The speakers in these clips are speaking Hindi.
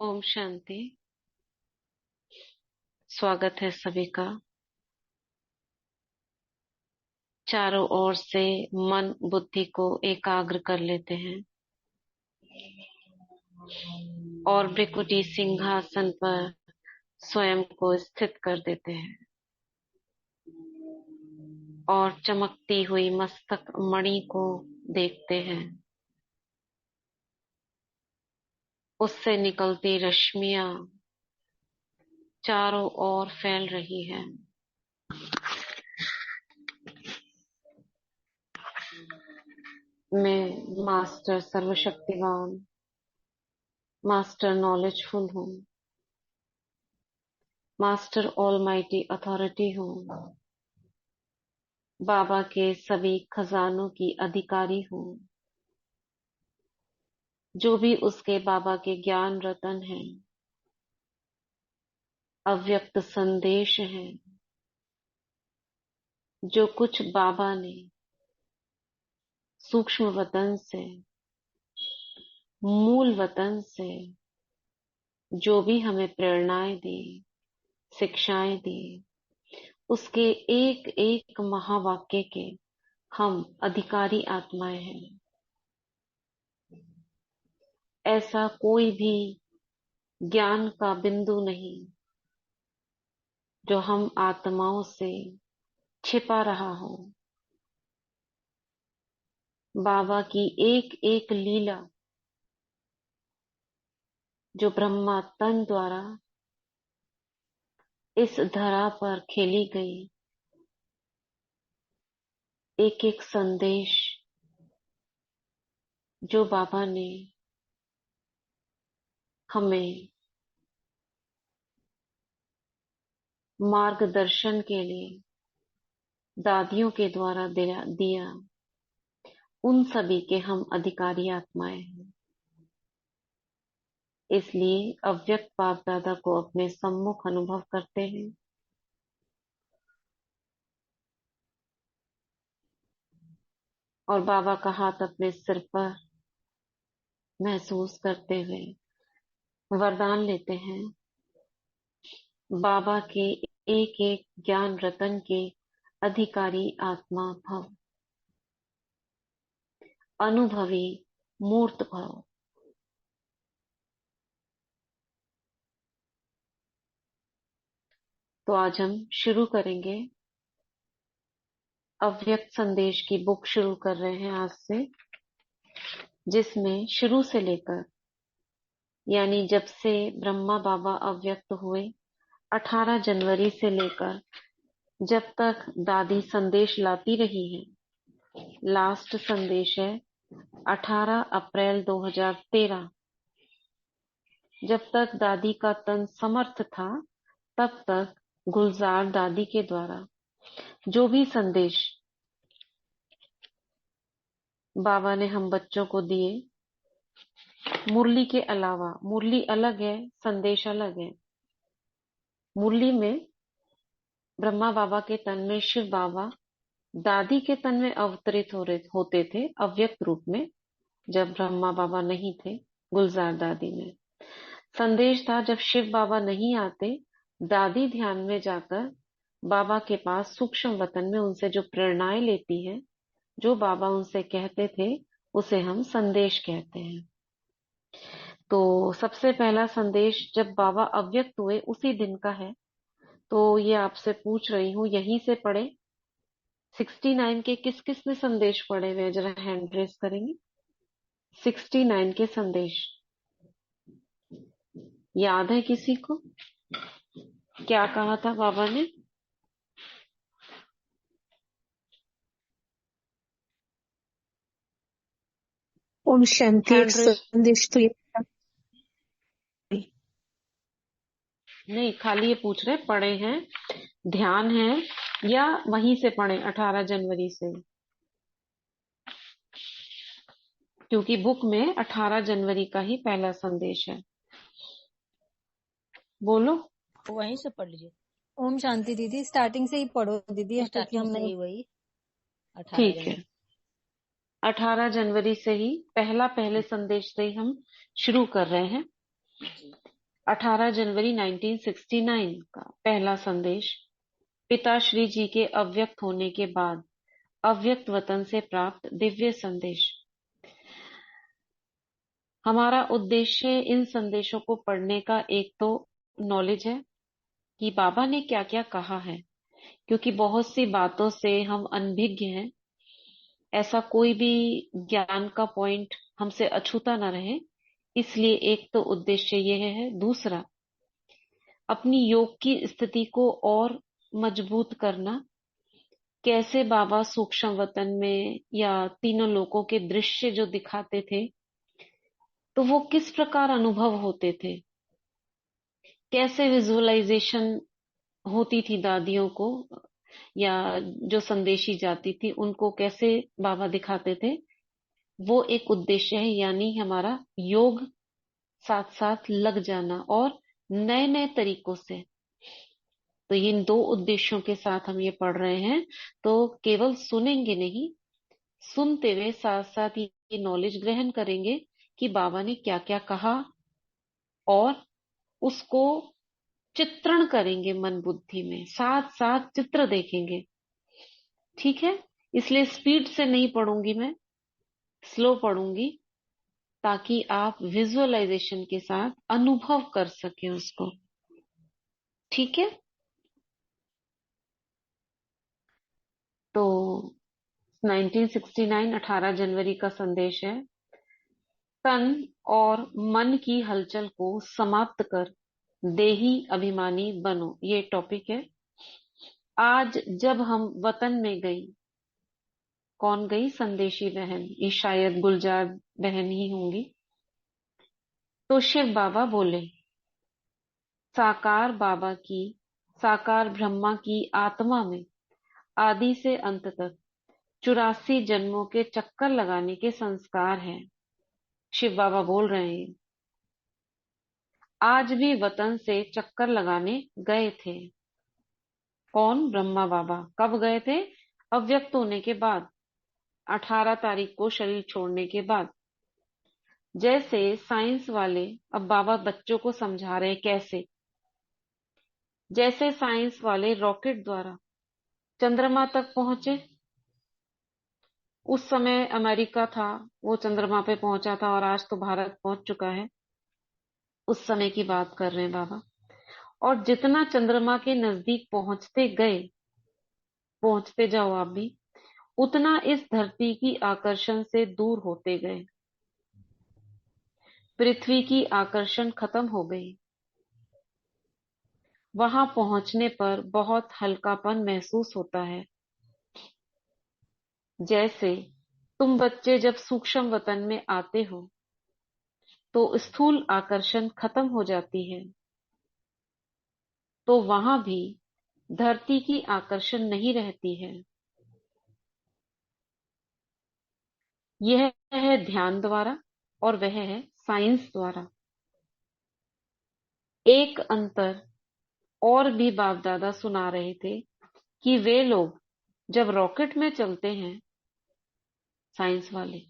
ओम शांति। स्वागत है सभी का। चारों ओर से मन बुद्धि को एकाग्र कर लेते हैं और भृकुटी सिंहासन पर स्वयं को स्थित कर देते हैं और चमकती हुई मस्तक मणि को देखते हैं। उससे निकलती रश्मियां चारों ओर फैल रही है। मैं मास्टर सर्वशक्तिवान, मास्टर नॉलेजफुल हूँ, मास्टर ऑलमाइटी अथॉरिटी हूँ, बाबा के सभी खजानों की अधिकारी हूँ। जो भी उसके बाबा के ज्ञान रतन है, अव्यक्त संदेश है, जो कुछ बाबा ने सूक्ष्म वतन से, मूल वतन से जो भी हमें प्रेरणाएं दी, शिक्षाएं दी, उसके एक एक महावाक्य के हम अधिकारी आत्माएं हैं। ऐसा कोई भी ज्ञान का बिंदु नहीं जो हम आत्माओं से छिपा रहा हो। बाबा की एक एक लीला जो ब्रह्मा तन द्वारा इस धरा पर खेली गई, एक एक संदेश जो बाबा ने हमें मार्गदर्शन के लिए दादियों के द्वारा दिया, उन सभी के हम अधिकारी आत्माएं हैं। इसलिए अव्यक्त बाप दादा को अपने सम्मुख अनुभव करते हैं और बाबा का हाथ अपने सिर पर महसूस करते हुए वरदान लेते हैं। बाबा के एक एक ज्ञान रतन के अधिकारी आत्मा भव, अनुभवी मूर्त भव। तो आज हम शुरू करेंगे, अव्यक्त संदेश की बुक शुरू कर रहे हैं आज से, जिसमें शुरू से लेकर यानी जब से ब्रह्मा बाबा अव्यक्त हुए 18 जनवरी से लेकर जब तक दादी संदेश लाती रही है, लास्ट संदेश है 18 अप्रैल 2013। जब तक दादी का तन समर्थ था तब तक गुलजार दादी के द्वारा जो भी संदेश बाबा ने हम बच्चों को दिए, मुरली के अलावा, मुरली अलग है, संदेश अलग है। मुरली में ब्रह्मा बाबा के तन में शिव बाबा दादी के तन में अवतरित होते थे अव्यक्त रूप में, जब ब्रह्मा बाबा नहीं थे गुलजार दादी में। संदेश था जब शिव बाबा नहीं आते, दादी ध्यान में जाकर बाबा के पास सूक्ष्म वतन में उनसे जो प्रेरणाएं लेती है, जो बाबा उनसे कहते थे, उसे हम संदेश कहते हैं। तो सबसे पहला संदेश जब बाबा अव्यक्त हुए उसी दिन का है, तो ये आपसे पूछ रही हूँ, यहीं से पढ़े। 69 के किस किस ने संदेश पढ़े हुए हैं, जरा हैंड रेस करेंगे। 69 के संदेश याद है किसी को? क्या कहा था बाबा ने? ओम शांति। एक हैंड रेस संदेश तो ये था। नहीं, खाली ये पूछ रहे पढ़े हैं, ध्यान है, या वहीं से पढ़े 18 जनवरी से? क्योंकि बुक में 18 जनवरी का ही पहला संदेश है। बोलो। वहीं से पढ़ लीजिए। ओम शांति दीदी, स्टार्टिंग से ही पढ़ो दीदी, क्योंकि स्टार्टिंग हम से नहीं। ही वही 18 ठीक है, जनवरी। 18 जनवरी से ही पहले संदेश से ही हम शुरू कर रहे हैं। 18 जनवरी 1969 का पहला संदेश, पिताश्री जी के अव्यक्त होने के बाद अव्यक्त वतन से प्राप्त दिव्य संदेश। हमारा उद्देश्य इन संदेशों को पढ़ने का एक तो नॉलेज है कि बाबा ने क्या क्या कहा है, क्योंकि बहुत सी बातों से हम अनभिज्ञ हैं। ऐसा कोई भी ज्ञान का पॉइंट हमसे अछूता ना रहे, इसलिए एक तो उद्देश्य यह है। दूसरा, अपनी योग की स्थिति को और मजबूत करना। कैसे बाबा सूक्ष्म वतन में या तीनों लोकों के दृश्य जो दिखाते थे, तो वो किस प्रकार अनुभव होते थे, कैसे विजुअलाइजेशन होती थी दादियों को या जो संदेशी जाती थी उनको कैसे बाबा दिखाते थे, वो एक उद्देश्य है। यानी हमारा योग साथ साथ लग जाना और नए नए तरीकों से। तो इन दो उद्देश्यों के साथ हम ये पढ़ रहे हैं। तो केवल सुनेंगे नहीं, सुनते हुए साथ साथ ये नॉलेज ग्रहण करेंगे कि बाबा ने क्या क्या कहा और उसको चित्रण करेंगे मन बुद्धि में, साथ साथ चित्र देखेंगे। ठीक है, इसलिए स्पीड से नहीं पढ़ूंगी मैं, स्लो पढ़ूंगी, ताकि आप विजुअलाइजेशन के साथ अनुभव कर सके उसको। ठीक है, तो 1969 18 जनवरी का संदेश है, तन और मन की हलचल को समाप्त कर देही अभिमानी बनो। ये टॉपिक है। आज जब हम वतन में गई, कौन गई? संदेशी बहन, ये शायद गुलजार बहन ही होंगी। तो शिव बाबा बोले, साकार बाबा की, साकार ब्रह्मा की आत्मा में आदि से अंत तक 84 जन्मों के चक्कर लगाने के संस्कार हैं। शिव बाबा बोल रहे हैं, आज भी वतन से चक्कर लगाने गए थे। कौन? ब्रह्मा बाबा। कब गए थे? अव्यक्त होने के बाद, 18 तारीख को शरीर छोड़ने के बाद। जैसे साइंस वाले, अब बाबा बच्चों को समझा रहे हैं कैसे, जैसे साइंस वाले रॉकेट द्वारा चंद्रमा तक पहुंचे। उस समय अमेरिका था, वो चंद्रमा पे पहुंचा था, और आज तो भारत पहुंच चुका है। उस समय की बात कर रहे हैं बाबा। और जितना चंद्रमा के नजदीक पहुंचते गए, पहुंचते जाओ आप भी, उतना इस धरती की आकर्षण से दूर होते गए। पृथ्वी की आकर्षण खत्म हो गई। वहां पहुंचने पर बहुत हल्कापन महसूस होता है। जैसे तुम बच्चे जब सूक्ष्म वतन में आते हो तो स्थूल आकर्षण खत्म हो जाती है, तो वहां भी धरती की आकर्षण नहीं रहती है। यह है ध्यान द्वारा और वह है साइंस द्वारा। एक अंतर और भी बाप दादा सुना रहे थे कि वे लोग जब रॉकेट में चलते हैं, साइंस वाले,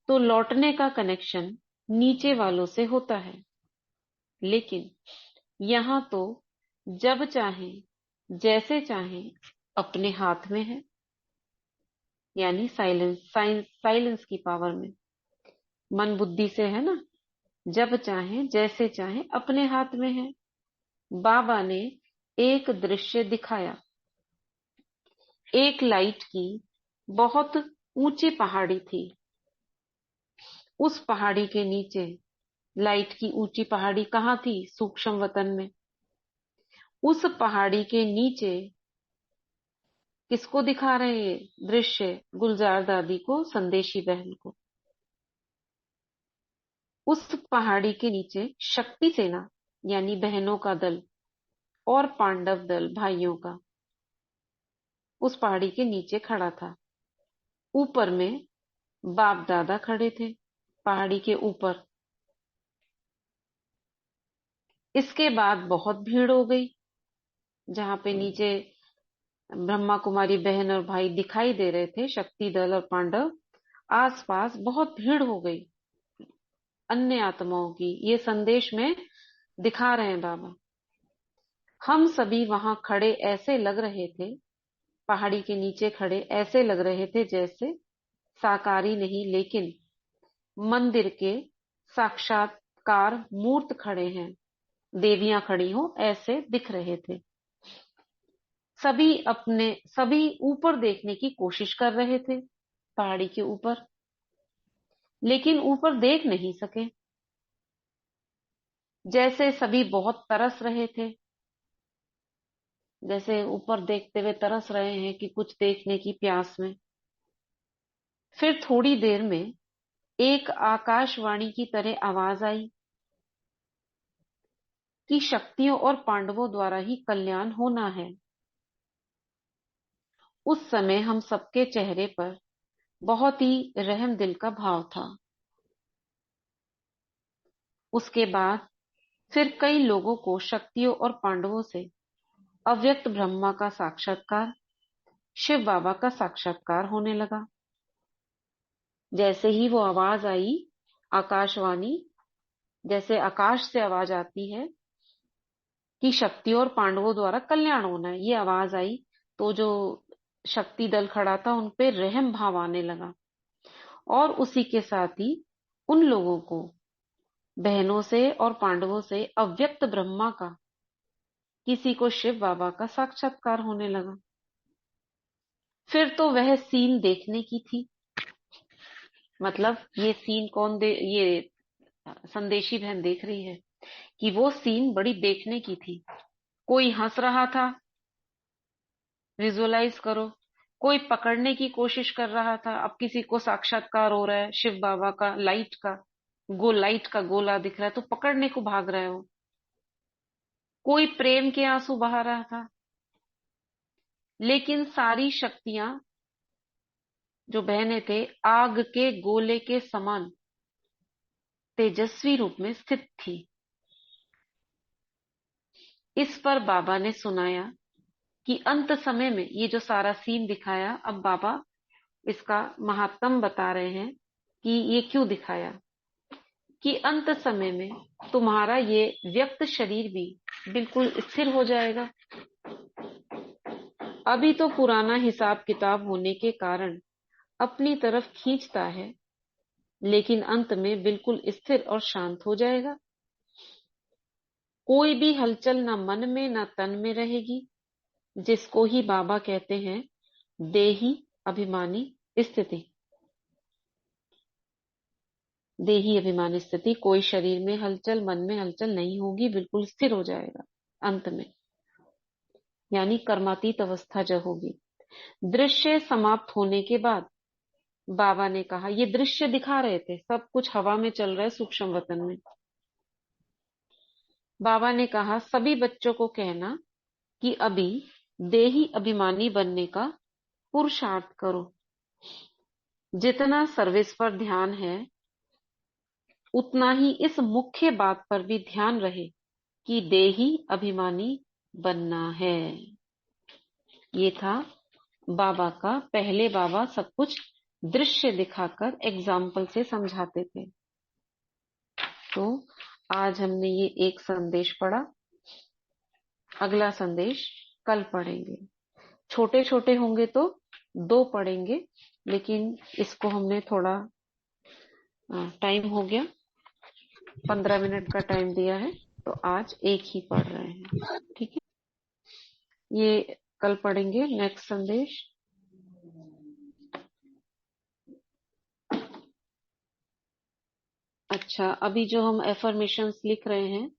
तो लौटने का कनेक्शन नीचे वालों से होता है। लेकिन यहां तो जब चाहे जैसे चाहे अपने हाथ में है, यानी साइलेंस, साइलेंस की पावर में, मन बुद्धि से है ना। जब चाहे जैसे चाहे अपने हाथ में है। बाबा ने एक दृश्य दिखाया। एक लाइट की बहुत ऊंची पहाड़ी थी। उस पहाड़ी के नीचे, लाइट की ऊंची पहाड़ी कहाँ थी? सूक्ष्म वतन में। उस पहाड़ी के नीचे किसको दिखा रहे हैं दृश्य? गुलजार दादी को, संदेशी बहन को। उस पहाड़ी के नीचे शक्ति सेना यानी बहनों का दल और पांडव दल भाइयों का उस पहाड़ी के नीचे खड़ा था। ऊपर में बाप दादा खड़े थे, पहाड़ी के ऊपर। इसके बाद बहुत भीड़ हो गई। जहां पे नीचे ब्रह्मा कुमारी बहन और भाई दिखाई दे रहे थे, शक्ति दल और पांडव, आसपास बहुत भीड़ हो गई अन्य आत्माओं की। ये संदेश में दिखा रहे हैं बाबा। हम सभी वहां खड़े ऐसे लग रहे थे, पहाड़ी के नीचे खड़े ऐसे लग रहे थे जैसे साकारी नहीं लेकिन मंदिर के साक्षात्कार मूर्त खड़े हैं, देवियां खड़ी हो ऐसे दिख रहे थे। सभी ऊपर देखने की कोशिश कर रहे थे, पहाड़ी के ऊपर, लेकिन ऊपर देख नहीं सके। जैसे सभी बहुत तरस रहे थे, जैसे ऊपर देखते हुए तरस रहे हैं कि कुछ देखने की प्यास में। फिर थोड़ी देर में एक आकाशवाणी की तरह आवाज आई कि शक्तियों और पांडवों द्वारा ही कल्याण होना है। उस समय हम सबके चेहरे पर बहुत ही रहम दिल का भाव था। उसके बाद फिर कई लोगों को शक्तियों और पांडवों से अव्यक्त ब्रह्मा का साक्षात्कार, शिव बाबा का साक्षात्कार होने लगा। जैसे ही वो आवाज आई, आकाशवाणी, जैसे आकाश से आवाज आती है कि शक्तियों और पांडवों द्वारा कल्याण होना है, ये आवाज आई तो जो शक्ति दल खड़ा था उन पे रहम भाव आने लगा। और उसी के साथ ही उन लोगों को, बहनों से और पांडवों से अव्यक्त ब्रह्मा का, किसी को शिव बाबा का साक्षात्कार होने लगा। फिर तो वह सीन देखने की थी। मतलब ये सीन ये संदेशी बहन देख रही है कि वो सीन बड़ी देखने की थी। कोई हंस रहा था, विजुअलाइज करो, कोई पकड़ने की कोशिश कर रहा था। अब किसी को साक्षात्कार हो रहा है शिव बाबा का, लाइट का गोला दिख रहा है तो पकड़ने को भाग रहे हो। कोई प्रेम के आंसू बहा रहा था। लेकिन सारी शक्तियां, जो बहनें थे, आग के गोले के समान तेजस्वी रूप में स्थित थी। इस पर बाबा ने सुनाया कि अंत समय में ये जो सारा सीन दिखाया, अब बाबा इसका महात्म बता रहे हैं कि ये क्यों दिखाया, कि अंत समय में तुम्हारा ये व्यक्त शरीर भी बिल्कुल स्थिर हो जाएगा। अभी तो पुराना हिसाब किताब होने के कारण अपनी तरफ खींचता है, लेकिन अंत में बिल्कुल स्थिर और शांत हो जाएगा। कोई भी हलचल न मन में न तन में रहेगी, जिसको ही बाबा कहते हैं देही अभिमानी स्थिति। देही अभिमानी स्थिति, कोई शरीर में हलचल, मन में हलचल नहीं होगी, बिल्कुल स्थिर हो जाएगा अंत में, यानी कर्मातीत अवस्था जब होगी। दृश्य समाप्त होने के बाद बाबा ने कहा, ये दृश्य दिखा रहे थे, सब कुछ हवा में चल रहा है सूक्ष्म वतन में। बाबा ने कहा सभी बच्चों को कहना कि अभी देही अभिमानी बनने का पुरुषार्थ करो। जितना सर्विस पर ध्यान है, उतना ही इस मुख्य बात पर भी ध्यान रहे कि देही अभिमानी बनना है। ये था बाबा का। पहले बाबा सब कुछ दृश्य दिखाकर एग्जाम्पल से समझाते थे। तो आज हमने ये एक संदेश पढ़ा, अगला संदेश कल पढ़ेंगे। छोटे छोटे होंगे तो 2 पढ़ेंगे, लेकिन इसको हमने थोड़ा टाइम हो गया, 15 मिनट का टाइम दिया है, तो आज एक ही पढ़ रहे हैं। ठीक है, ये कल पढ़ेंगे नेक्स्ट संदेश। अच्छा, अभी जो हम एफर्मेशंस लिख रहे हैं,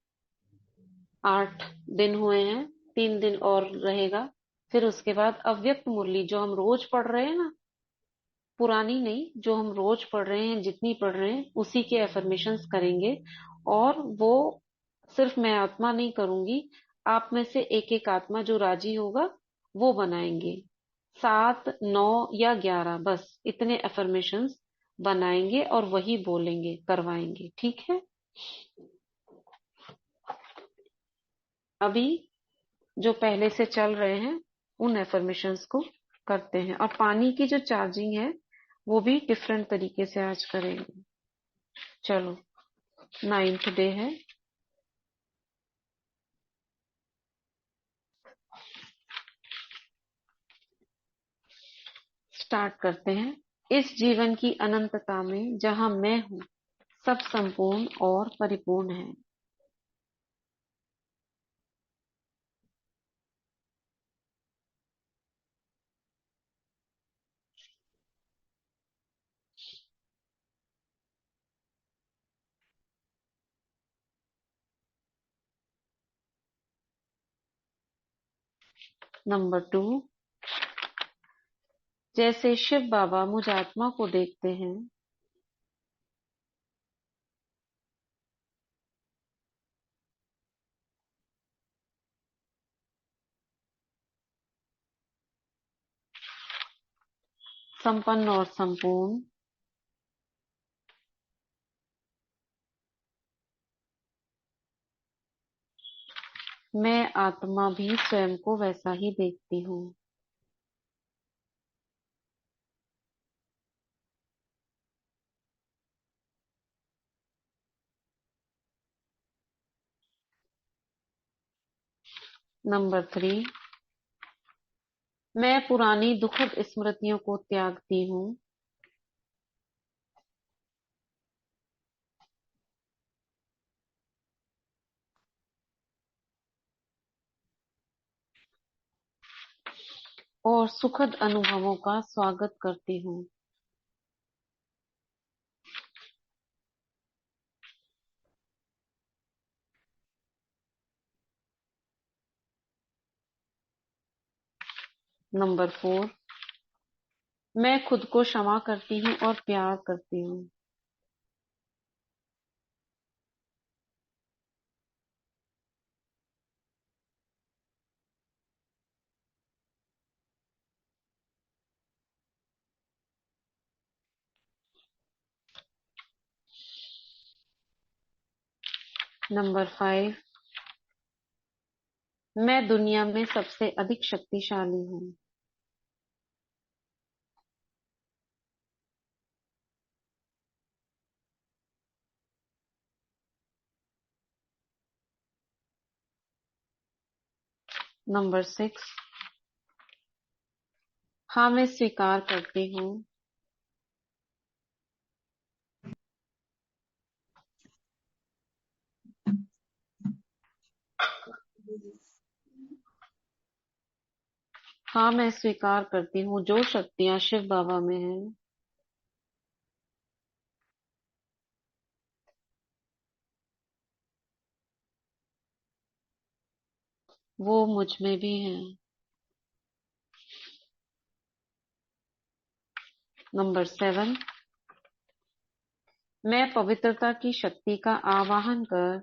8 दिन हुए हैं, 3 दिन और रहेगा। फिर उसके बाद अव्यक्त मुरली जो हम रोज पढ़ रहे हैं ना, पुरानी नहीं, जो हम रोज पढ़ रहे हैं, जितनी पढ़ रहे हैं उसी के एफर्मेशंस करेंगे। और वो सिर्फ मैं आत्मा नहीं करूंगी, आप में से एक एक आत्मा जो राजी होगा वो बनाएंगे। 7, 9 या 11, बस इतने एफर्मेशंस बनाएंगे और वही बोलेंगे, करवाएंगे। ठीक है, अभी जो पहले से चल रहे हैं उन एफर्मेशंस को करते हैं। और पानी की जो चार्जिंग है वो भी डिफरेंट तरीके से आज करेंगे। चलो, 9th डे है। स्टार्ट करते हैं। इस जीवन की अनंतता में जहां मैं हूं, सब संपूर्ण और परिपूर्ण है। नंबर 2, जैसे शिव बाबा मुझ आत्मा को देखते हैं, संपन्न और संपूर्ण, मैं आत्मा भी स्वयं को वैसा ही देखती हूँ। नंबर 3, मैं पुरानी दुखद स्मृतियों को त्यागती हूँ। और सुखद अनुभवों का स्वागत करती हूँ। नंबर 4, मैं खुद को क्षमा करती हूँ और प्यार करती हूँ। नंबर 5, मैं दुनिया में सबसे अधिक शक्तिशाली हूँ। नंबर 6, हाँ मैं स्वीकार करती हूँ हाँ मैं स्वीकार करती हूँ जो शक्तियाँ शिव बाबा में हैं, वो मुझ में भी हैं। नंबर 7, मैं पवित्रता की शक्ति का आवाहन कर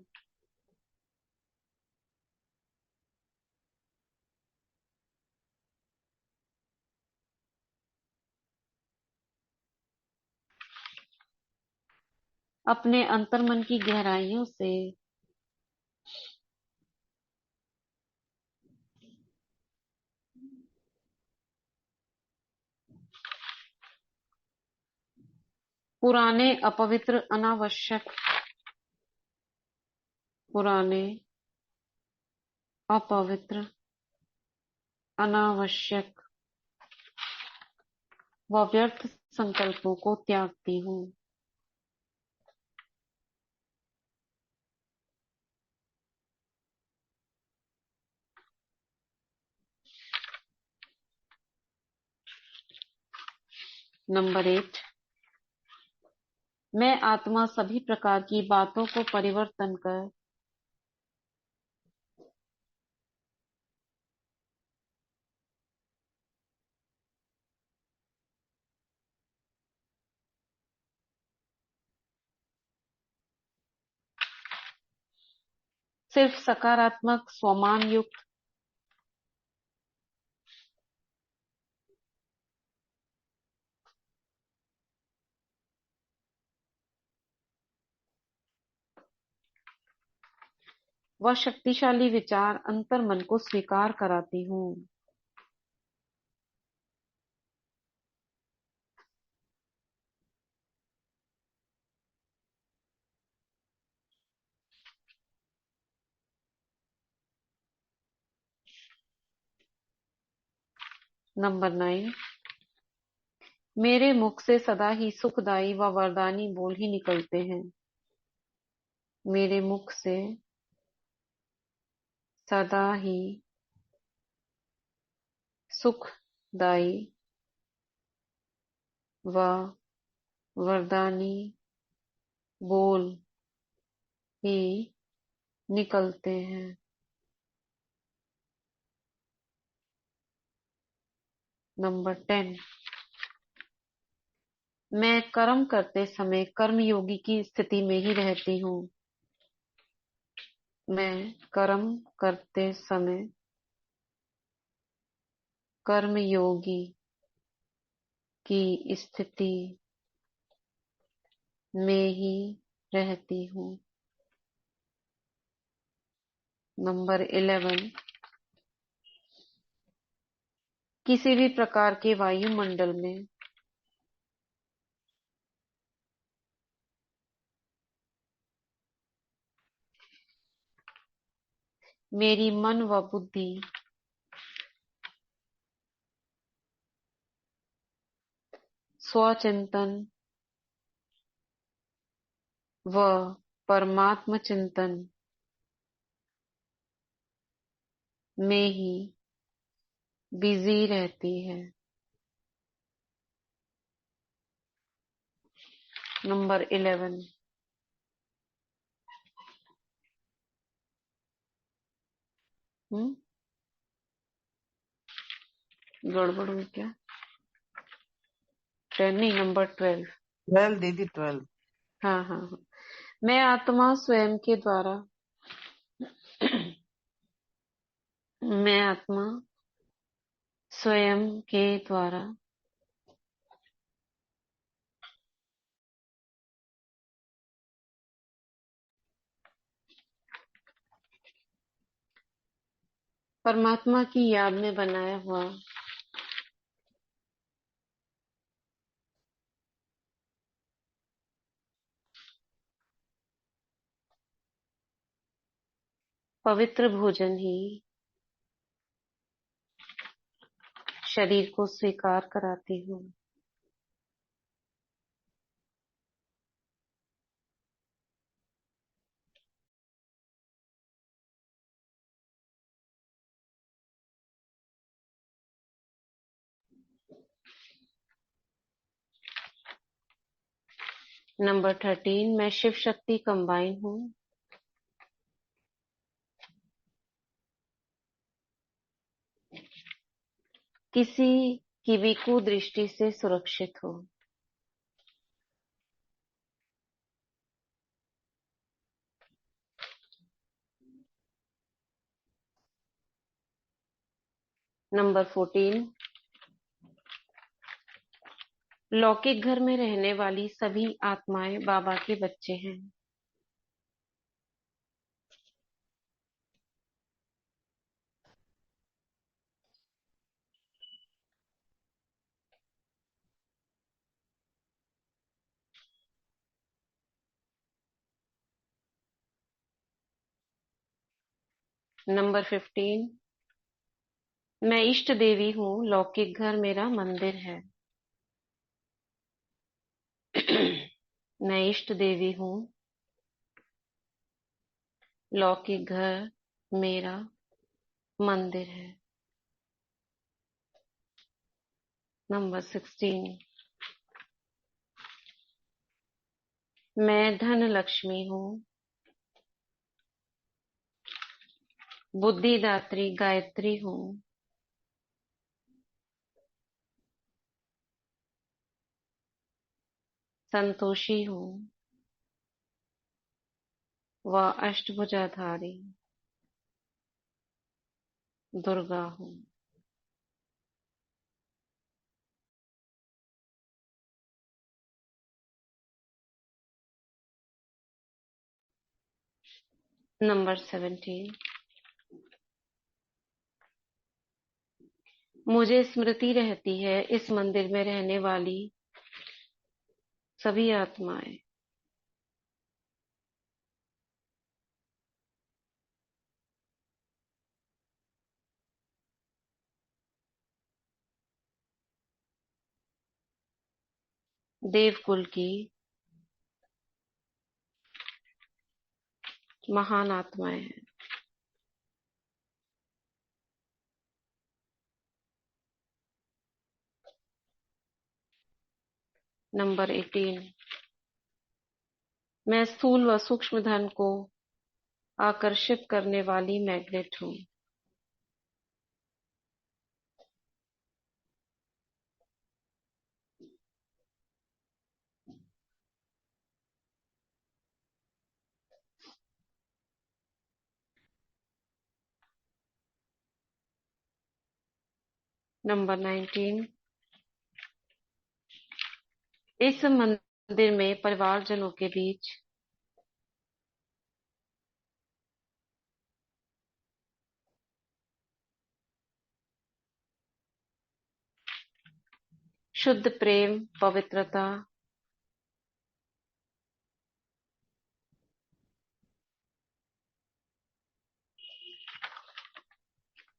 अपने अंतर्मन की गहराइयों से पुराने अपवित्र अनावश्यक पुराने अपवित्र अनावश्यक व व्यर्थ संकल्पों को त्यागती हूँ। नंबर 8, मैं आत्मा सभी प्रकार की बातों को परिवर्तन कर सिर्फ सकारात्मक स्वमान युक्त व शक्तिशाली विचार अंतर मन को स्वीकार कराती हूँ। नंबर 9, मेरे मुख से सदा ही सुखदाई व वरदानी बोल ही निकलते हैं। मेरे मुख से सदा ही सुखदाई व वरदानी बोल ही निकलते हैं। नंबर 10, मैं कर्म करते समय कर्मयोगी की स्थिति में ही रहती हूँ। मैं कर्म करते समय कर्मयोगी की स्थिति में ही रहती हूँ। नंबर 11, किसी भी प्रकार के वायुमंडल में मेरी मन व बुद्धि स्वचिंतन व परमात्म चिंतन में ही बिजी रहती है। नंबर 11, गड़बड़ हुई क्या? 10 नहीं, नंबर 12। 12 दीदी 12। हाँ हाँ हाँ। मैं आत्मा स्वयं के द्वारा मैं आत्मा स्वयं के द्वारा परमात्मा की याद में बनाया हुआ पवित्र भोजन ही शरीर को स्वीकार कराती हूँ। नंबर 13, मैं शिव शक्ति कंबाइन हूँ। किसी की भी कुदृष्टि से सुरक्षित हो। नंबर 14, लौकिक घर में रहने वाली सभी आत्माएं बाबा के बच्चे हैं। नंबर 15, मैं इष्ट देवी हूँ, लौकिक घर मेरा मंदिर है। मैं इष्ट देवी हूँ, लौकिक घर मेरा मंदिर है। नंबर 16, मैं धन लक्ष्मी हूँ, बुद्धिदात्री गायत्री हूँ, संतोषी हूँ व अष्टभुजाधारी दुर्गा हूँ। नंबर 17, मुझे स्मृति रहती है इस मंदिर में रहने वाली सभी आत्माएं देवकुल की महान आत्माएं हैं। नंबर 18, मैं स्थूल व सूक्ष्म धन को आकर्षित करने वाली मैग्नेट हूँ। नंबर 19, इस मंदिर में परिवारजनों के बीच शुद्ध प्रेम, पवित्रता,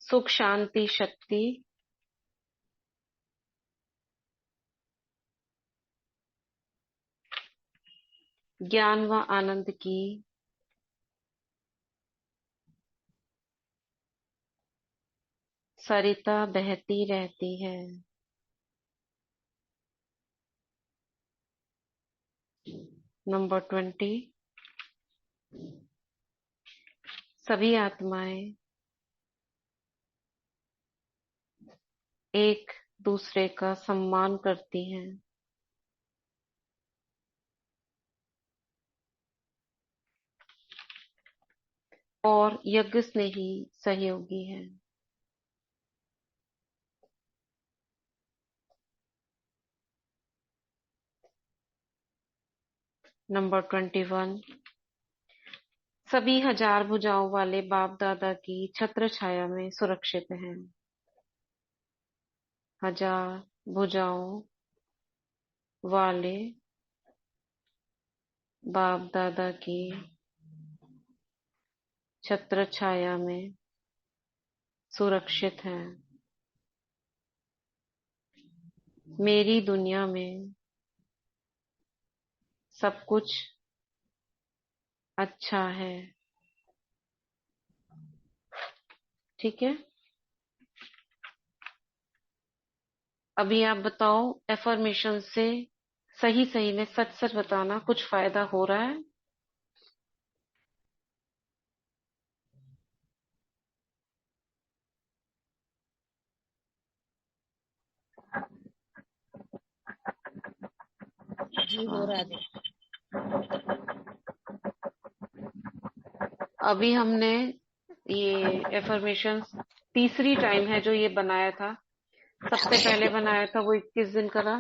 सुख, शांति, शक्ति, ज्ञान व आनंद की सरिता बहती रहती है। नंबर 20, सभी आत्माएं एक दूसरे का सम्मान करती हैं और यज्ञ स्नेही सहयोगी हैं। नंबर 21, सभी हजार भुजाओं वाले बाप दादा की छत्र छाया में सुरक्षित हैं। हजार भुजाओं वाले बाप दादा की छत्र छाया में सुरक्षित हैं। मेरी दुनिया में सब कुछ अच्छा है। ठीक है, अभी आप बताओ, एफर्मेशन से सही सही में सच सच बताना, कुछ फायदा हो रहा है? जी हो रहा है दीदी। अभी हमने ये एफर्मेशन तीसरी टाइम है जो ये बनाया था। सबसे पहले बनाया था वो 21 दिन करा।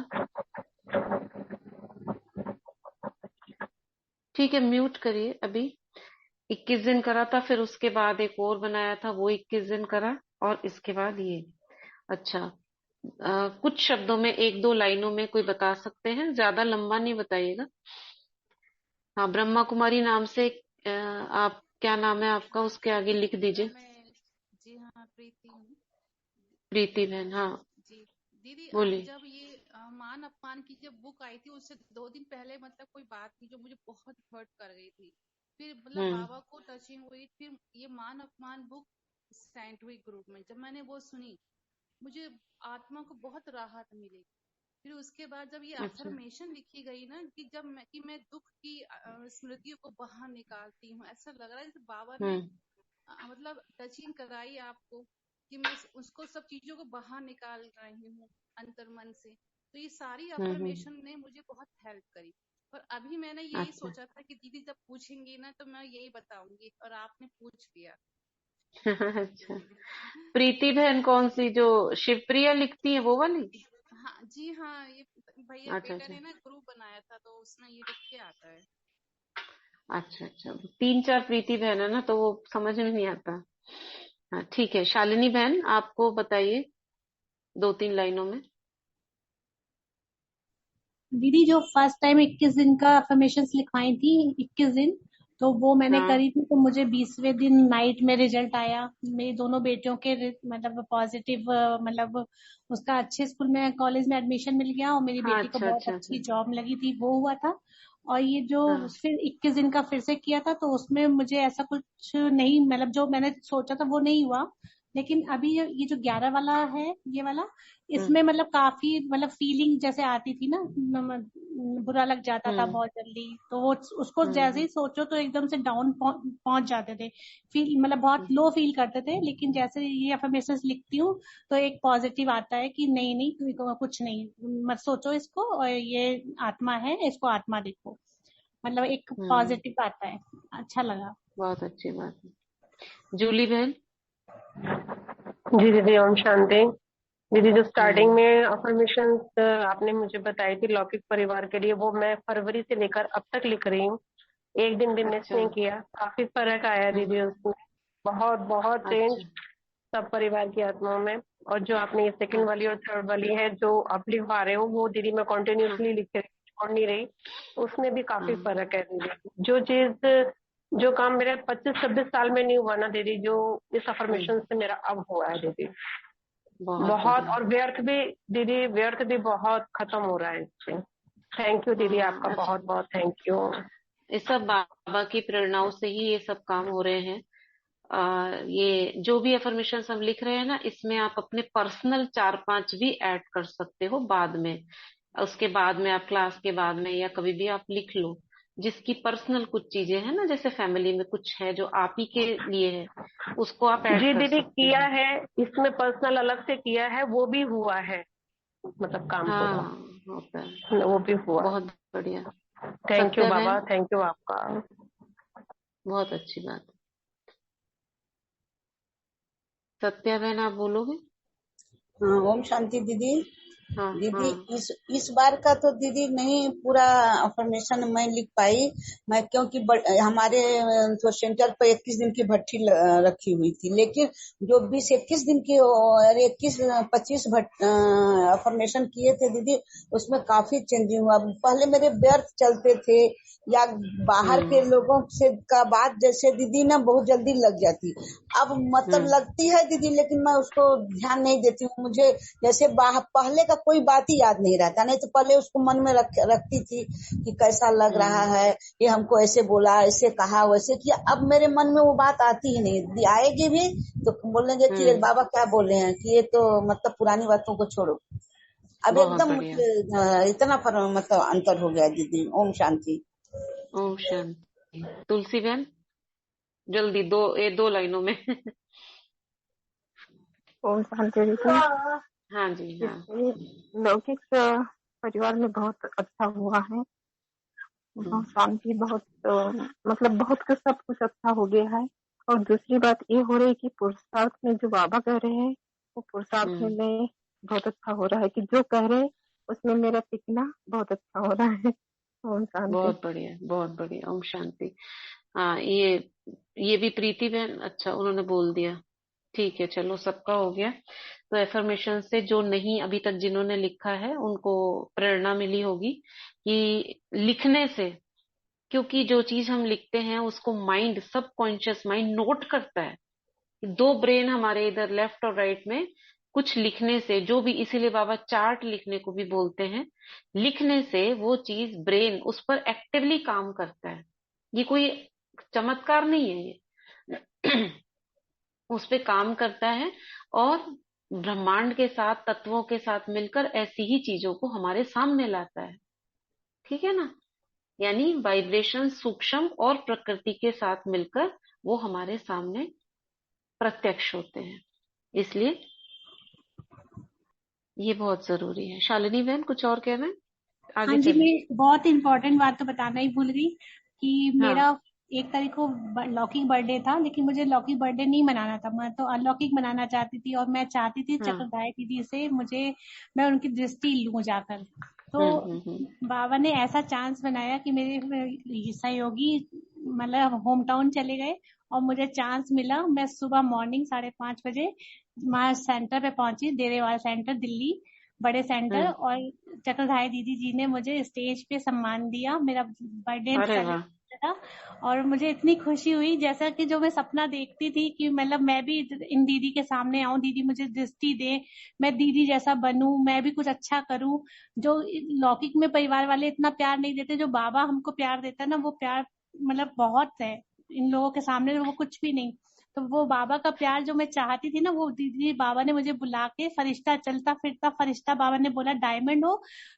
ठीक है, म्यूट करिए अभी। 21 दिन करा था, फिर उसके बाद एक और बनाया था, वो 21 दिन करा, और इसके बाद ये। अच्छा, कुछ शब्दों में, एक दो लाइनों में कोई बता सकते हैं? ज्यादा लंबा नहीं बताइएगा। हाँ, ब्रह्मा कुमारी नाम से आप, क्या नाम है आपका, उसके आगे लिख जी दीजिए। मैं जी हाँ प्रीति हूँ। प्रीति बहन, हाँ जी दीदी, बोलिए। जब ये मान अपमान की जब बुक आई थी उससे 2 दिन पहले मतलब कोई बात थी जो मुझे बहुत हर्ट कर गई थी। फिर मतलब हम्म। बाबा को टचिंग हुई, फिर ये मान अपमान बुक सेंड हुई ग्रुप में। जब मैंने वो सुनी मुझे आत्मा को बहुत राहत मिली। फिर उसके बाद जब ये अच्छा। अफर्मेशन लिखी गई ना कि मैं दुख की स्मृतियों को बाहर निकालती हूँ, ऐसा लग रहा है जैसे बाबा ने हम्म। मतलब टचिंग कराई आपको कि मैं उसको सब चीजों को बाहर निकाल रही हूँ अंतर मन से। तो ये सारी हम्म। अफर्मेशन ने मुझे बहुत हेल्प करी। और अभी मैंने यही अच्छा। सोचा था कि दीदी जब पूछेंगी ना तो मैं यही बताऊंगी, और आपने पूछ लिया। अच्छा, प्रीति बहन कौन सी, जो शिवप्रिया लिखती है वो वाली? हाँ जी हाँ, ये भैया अच्छा बेटा अच्छा। ने ना ग्रुप बनाया था तो उसमें ये लिख के आता है। अच्छा अच्छा, तीन चार प्रीति बहन है ना, तो वो समझ में नहीं आता। हाँ ठीक है, शालिनी बहन आपको बताइए, दो तीन लाइनों में। दीदी जो फर्स्ट टाइम 21 दिन का अफर्मेशन लिखवाई थी, 21 दिन, तो वो मैंने हाँ करी थी। तो मुझे 20वें दिन नाइट में रिजल्ट आया। मेरी दोनों बेटियों के मतलब पॉजिटिव, मतलब उसका अच्छे स्कूल में कॉलेज में एडमिशन मिल गया और मेरी हाँ, बेटी को अच्छा बहुत अच्छा अच्छा। अच्छी जॉब लगी थी, वो हुआ था। और ये जो हाँ फिर 21 दिन का फिर से किया था, तो उसमें मुझे ऐसा कुछ नहीं, मतलब जो मैंने सोचा था वो नहीं हुआ। लेकिन अभी ये जो 11 वाला है, ये वाला, हम्म इसमें मतलब काफी मतलब फीलिंग जैसे आती थी ना, बुरा लग जाता था हम्म बहुत जल्दी। तो वो उसको जैसे हम्म ही सोचो तो एकदम से डाउन पहुंच जाते थे, फील मतलब बहुत हम्म लो फील करते थे। लेकिन जैसे ये अफर्मेशन लिखती हूँ तो एक पॉजिटिव आता है कि नहीं नहीं, कुछ नहीं, मत सोचो इसको, और ये आत्मा है, इसको आत्मा देखो। मतलब एक हम्म, पॉजिटिव आता है। अच्छा लगा। बहुत अच्छी बात है। जूली बहन। जी दीदी, ओम शांति। दीदी, जो स्टार्टिंग हम्म में अफर्मेशन आपने मुझे बताई थी लौकिक परिवार के लिए, वो मैं फरवरी से लेकर अब तक लिख रही हूँ। एक दिन भी मिस अच्छा। नहीं किया। काफी फर्क आया हम्म दीदी उसमें। बहुत बहुत अच्छा। चेंज सब परिवार की आत्माओं में। और जो आपने ये सेकंड हाँ वाली और थर्ड वाली है जो आप लिखवा रहे हो, वो दीदी मैं हाँ कॉन्टिन्यूसली लिख रही हूँ, छोड़ नहीं रही। उसमें भी काफी हाँ। फर्क है दीदी। जो चीज, जो काम मेरे 25-26 साल में नहीं हुआ ना दीदी, जो इस अफर्मेशन से मेरा अब हुआ है दीदी। बहुत बहुत। बढ़िया। और व्यर्थ भी दीदी, व्यर्थ भी बहुत खत्म हो रहा है इससे। थैंक यू दीदी, आपका हाँ, बहुत बहुत थैंक यू। ये सब बाबा की प्रेरणाओं से ही ये सब काम हो रहे हैं। ये जो भी अफर्मेशन हम लिख रहे हैं ना, इसमें आप अपने पर्सनल 4-5 भी ऐड कर सकते हो बाद में। उसके बाद में आप क्लास के बाद में या कभी भी आप लिख लो। जिसकी पर्सनल कुछ चीजें हैं ना, जैसे फैमिली में कुछ है जो आप ही के लिए है, उसको आप ऐड जी कर दीदी, सकते किया हो। है। इसमें पर्सनल अलग से किया है, वो भी हुआ है। मतलब काम पूरा, हाँ, होता है। वो भी हुआ। बहुत बढ़िया। थैंक यू सत्या बाबा, बहन। थैंक यू आपका। बहुत अच्छी बात है। सत्या बहन, आप बोलोगे? हाँ, ओम शांति दीदी। हाँ दीदी, हाँ। इस बार का तो दीदी नहीं पूरा अफर्मेशन मैं लिख पाई। मैं क्योंकि हमारे तो सेंटर पर 21 दिन की भट्ठी रखी हुई थी। लेकिन जो 20-21 दिन की और 21-25 अफर्मेशन किए थे दीदी, उसमें काफी चेंजिंग हुआ। पहले मेरे व्यर्थ चलते थे, या बाहर के हम्म लोगों से का बात जैसे दीदी ना बहुत जल्दी लग जाती। अब मतलब हम्म लगती है दीदी, लेकिन मैं उसको ध्यान नहीं देती हूँ। मुझे जैसे पहले का कोई बात ही याद नहीं रहता। नहीं तो पहले उसको मन में रखती थी कि कैसा लग रहा हम्म है, ये हमको ऐसे बोला, ऐसे कहा, वैसे किया। अब मेरे मन में वो बात आती ही नहीं। दीदी आएगी भी तो बोलेंगे कि हम्म। बाबा क्या बोले हैं, कि ये तो मतलब पुरानी बातों को छोड़ो। अब बहुत एकदम बढ़िया। मुझे इतना मतलब अंतर हो गया दीदी। ओम शांति। ओम शांति। तुलसी बहन, जल्दी दो, ये 2 लाइनों में। ओम शांति दीदी। हाँ जी हाँ। इससे लौकिक परिवार में बहुत अच्छा हुआ है। हम्म शांति बहुत मतलब बहुत कुछ, सब कुछ अच्छा हो गया है। और दूसरी बात ये हो रही है कि पुरुषार्थ में जो बाबा कह रहे हैं, वो पुरुषार्थ में हम्म। मैं बहुत अच्छा हो रहा है कि जो कह रहे हैं उसमें मेरा टिकना बहुत अच्छा हो रहा है। ओम शांति। बहुत बढ़िया, बहुत बढ़िया। ओम शांति। हाँ, ये भी प्रीति बहन, अच्छा उन्होंने बोल दिया। ठीक है, चलो सबका हो गया। तो एफर्मेशन से जो नहीं अभी तक जिन्होंने लिखा है उनको प्रेरणा मिली होगी कि लिखने से, क्योंकि जो चीज हम लिखते हैं उसको माइंड, सबकॉन्शियस माइंड नोट करता है। 2 ब्रेन हमारे इधर लेफ्ट और राइट में, कुछ लिखने से जो भी, इसीलिए बाबा चार्ट लिखने को भी बोलते हैं। लिखने से वो चीज ब्रेन उस पर एक्टिवली काम करता है। ये कोई चमत्कार नहीं है ये। उस पे काम करता है और ब्रह्मांड के साथ, तत्वों के साथ मिलकर ऐसी ही चीजों को हमारे सामने लाता है। ठीक है ना? यानी वाइब्रेशन सूक्ष्म और प्रकृति के साथ मिलकर वो हमारे सामने प्रत्यक्ष होते हैं। इसलिए ये बहुत जरूरी है। शालिनी बहन, कुछ और कहना है? हाँ आगे जी, चलें। मैं बहुत इम्पोर्टेंट बात तो बताना ही भूल गई कि हाँ। मेरा 1 तारीख को लौकिक बर्थडे था। लेकिन मुझे लौकिक बर्थडे नहीं मनाना था, मैं तो अलौकिक मनाना चाहती थी। और मैं चाहती थी हाँ। चक्रधारी दीदी से मैं उनकी दृष्टि लूं जाकर। तो हम्म। बाबा ने ऐसा चांस बनाया कि मेरे सहयोगी मतलब होम टाउन चले गए और मुझे चांस मिला। मैं सुबह मॉर्निंग 5:30 बजे वहाँ सेंटर पे पहुंची, देरेवाल सेंटर दिल्ली, बड़े सेंटर। हम्म। और चक्रधारी दीदी जी ने मुझे स्टेज पे सम्मान दिया, मेरा बर्थडे अरे वाह। चला और मुझे इतनी खुशी हुई, जैसा कि जो मैं सपना देखती थी कि मतलब मैं भी इन दीदी के सामने आऊं, दीदी मुझे दृष्टि दे, मैं दीदी जैसा बनूं, मैं भी कुछ अच्छा करूं। जो लौकिक में परिवार वाले इतना प्यार नहीं देते, जो बाबा हमको प्यार देता है ना, वो प्यार मतलब बहुत है। इन लोगों के सामने वो कुछ भी नहीं। तो वो बाबा का प्यार जो मैं चाहती थी ना, वो दीदी बाबा ने मुझे बुला के, फरिश्ता, चलता फिरता फरिश्ता, बाबा ने बोला डायमंड हो।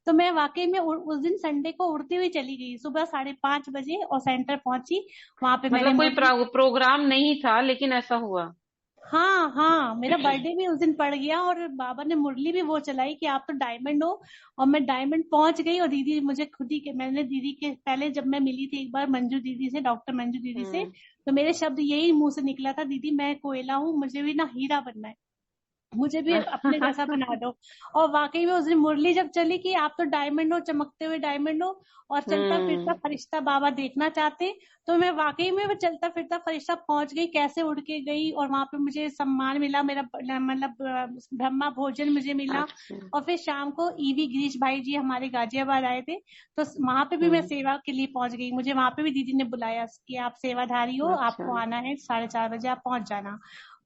तो मैं वाकई में उस दिन संडे को उड़ती हुई चली गई सुबह 5:30 बजे और सेंटर पहुंची। वहां पे मैंने मतलब कोई मुरली, प्रोग्राम नहीं था लेकिन ऐसा हुआ। हाँ हाँ, मेरा बर्थडे भी उस दिन पड़ गया और बाबा ने मुरली भी वो चलाई कि आप तो डायमंड हो। और मैं डायमंड पहुंच गई और दीदी मुझे खुद ही के, मैंने दीदी के पहले जब मैं मिली थी एक बार मंजू दीदी से, डॉक्टर मंजू दीदी से, हम्म। तो मेरे शब्द यही मुंह से निकला था, दीदी मैं कोयला हूँ, मुझे भी ना हीरा बनना है, मुझे भी अपने जैसा बना दो। और वाकई में उस दिन मुरली जब चली कि आप तो डायमंड हो, चमकते हुए डायमंड हो और चलता फिरता हम्म। फरिश्ता बाबा देखना चाहते। तो मैं वाकई में वो चलता फिरता फरिश्ता पहुंच गई, कैसे उड़ के गई और वहां पे मुझे सम्मान मिला, मेरा मतलब ब्रह्मा भोजन मुझे मिला। अच्छा। और फिर शाम को ईवी गिरीश भाई जी हमारे गाजियाबाद आए थे, तो वहां पे भी मैं हम्म। सेवा के लिए पहुंच गई। मुझे वहां पे भी दीदी ने बुलाया कि आप सेवाधारी हो, अच्छा। आपको आना है, 4:30 बजे आप पहुंच जाना।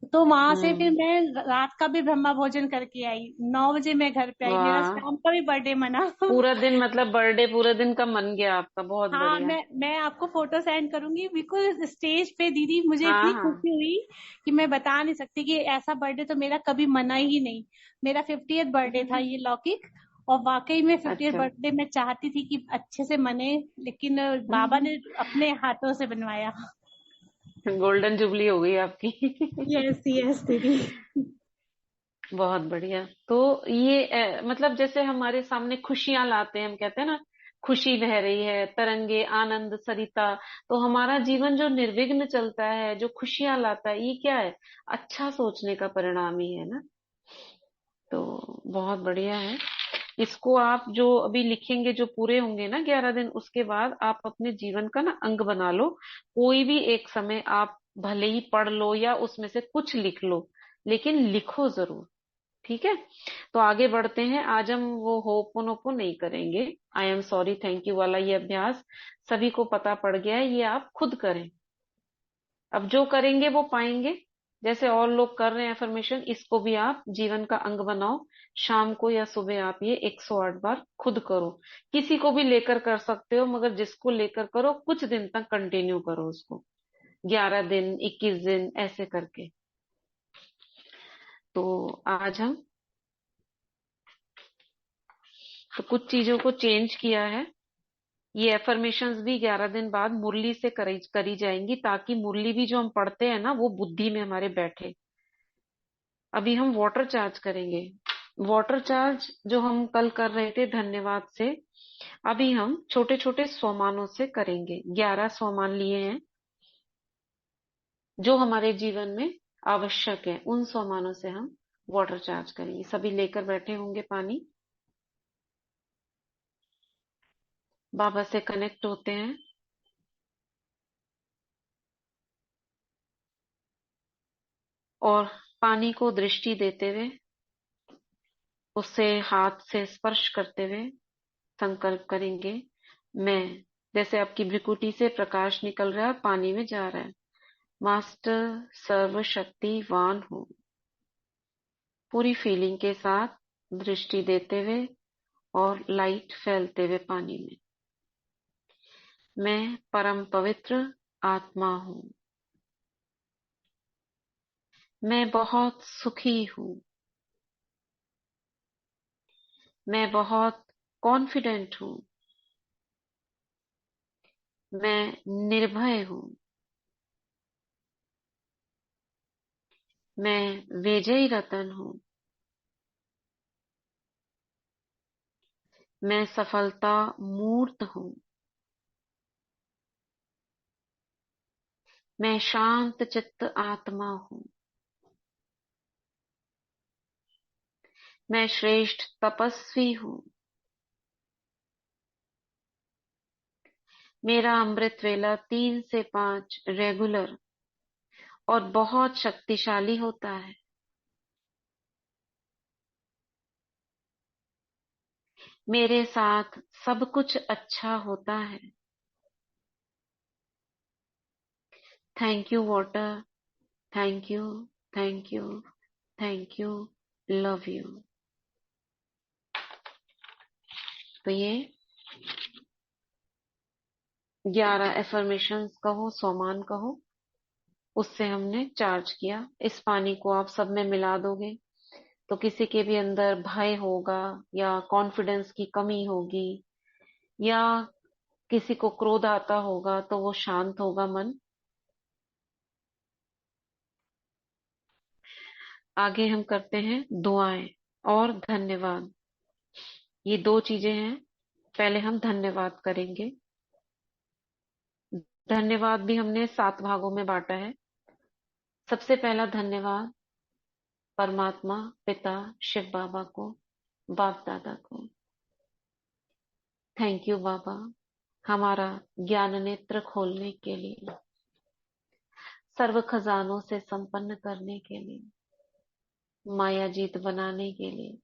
तो वहां से फिर हम्म। मैं रात का भी ब्रह्मा भोजन करके आई, 9 बजे मैं घर पे आई, मेरा वाह, शाम का भी बर्थडे मना। पूरा दिन मतलब बर्थडे पूरे दिन का मन गया आपका, बहुत हाँ, बढ़िया। मैं आपको फोटो सेंड करूंगी। बिल्कुल स्टेज पे दीदी, मुझे हाँ इतनी हाँ। खुशी हुई कि मैं बता नहीं सकती कि ऐसा बर्थडे तो मेरा कभी मना ही नहीं। मेरा 50th बर्थडे था ये लौकिक, और वाकई में 50th अच्छा। बर्थडे मैं चाहती थी कि अच्छे से मने, लेकिन बाबा ने अपने हाथों से बनवाया। गोल्डन जुबली हो गई आपकी। यस यस दीदी। बहुत बढ़िया। तो ये मतलब जैसे हमारे सामने खुशियां लाते हैं, हम कहते हैं ना खुशी बह रही है, तरंगे आनंद सरिता। तो हमारा जीवन जो निर्विघ्न चलता है, जो खुशियां लाता है, ये क्या है? अच्छा सोचने का परिणाम ही है ना। तो बहुत बढ़िया है। इसको आप जो अभी लिखेंगे, जो पूरे होंगे ना 11 दिन, उसके बाद आप अपने जीवन का ना अंग बना लो। कोई भी एक समय आप भले ही पढ़ लो या उसमें से कुछ लिख लो, लेकिन लिखो जरूर। ठीक है। तो आगे बढ़ते हैं। आज हम वो होपोनोपो नहीं करेंगे। I am sorry thank you वाला ये अभ्यास सभी को पता पड़ गया है, ये आप खुद करें। अब जो करेंगे वो पाएंगे। जैसे और लोग कर रहे हैं एफर्मेशन, इसको भी आप जीवन का अंग बनाओ। शाम को या सुबह आप ये 108 बार खुद करो। किसी को भी लेकर कर सकते हो, मगर जिसको लेकर करो कुछ दिन तक कंटिन्यू करो उसको, 11 दिन 21 दिन ऐसे करके। तो आज हम तो कुछ चीजों को चेंज किया है। ये एफर्मेशंस भी 11 दिन बाद मुरली से करी जाएंगी, ताकि मुरली भी जो हम पढ़ते हैं ना, वो बुद्धि में हमारे बैठे। अभी हम वाटर चार्ज करेंगे। वाटर चार्ज जो हम कल कर रहे थे धन्यवाद से, अभी हम छोटे छोटे स्वमानों से करेंगे। 11 स्वमान लिए हैं जो हमारे जीवन में आवश्यक है, उन स्वमानों से हम वाटर चार्ज करेंगे। सभी लेकर बैठे होंगे पानी। बाबा से कनेक्ट होते हैं और पानी को दृष्टि देते हुए, उससे हाथ से स्पर्श करते हुए संकल्प करेंगे। मैं, जैसे आपकी भ्रिकुटी से प्रकाश निकल रहा है और पानी में जा रहा है, मास्टर सर्वशक्तिवान हूँ। पूरी फीलिंग के साथ दृष्टि देते हुए और लाइट फैलते हुए पानी में, मैं परम पवित्र आत्मा हूँ। मैं बहुत सुखी हूँ। मैं बहुत कॉन्फिडेंट हूँ। मैं निर्भय हूँ। मैं विजयी रतन हूँ। मैं सफलता मूर्त हूँ। मैं शांत चित्त आत्मा हूँ। मैं श्रेष्ठ तपस्वी हूँ। मेरा अमृत वेला 3 से 5 रेगुलर और बहुत शक्तिशाली होता है। मेरे साथ सब कुछ अच्छा होता है। Thank you water, thank you, thank you, thank you, love you. तो ये 11 एफर्मेशंस कहो, सोमान कहो, उससे हमने चार्ज किया। इस पानी को आप सब में मिला दोगे तो किसी के भी अंदर भय होगा या कॉन्फिडेंस की कमी होगी या किसी को क्रोध आता होगा तो वो शांत होगा मन। आगे हम करते हैं दुआएं और धन्यवाद। ये दो चीजें हैं। पहले हम धन्यवाद करेंगे। धन्यवाद भी हमने 7 भागों में बांटा है। सबसे पहला धन्यवाद परमात्मा पिता शिव बाबा को, बाप दादा को। थैंक यू बाबा, हमारा ज्ञान नेत्र खोलने के लिए, सर्व खजानों से संपन्न करने के लिए, माया जीत बनाने के लिए,